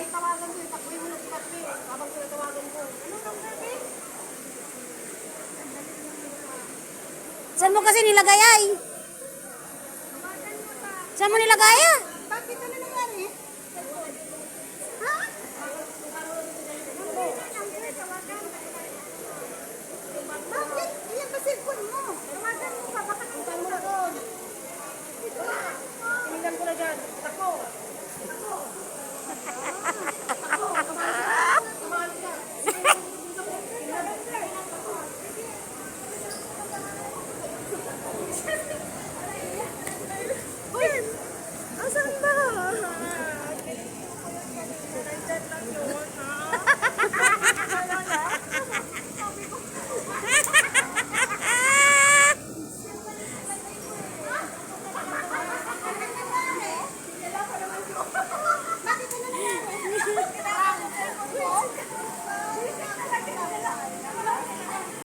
Ay, tawagan ko. Takuin mo na si Katmi. Habang tinatawagan ko. Ano kang Katmi? Saan mo kasi nilagay ay? Saan mo nilagay ah?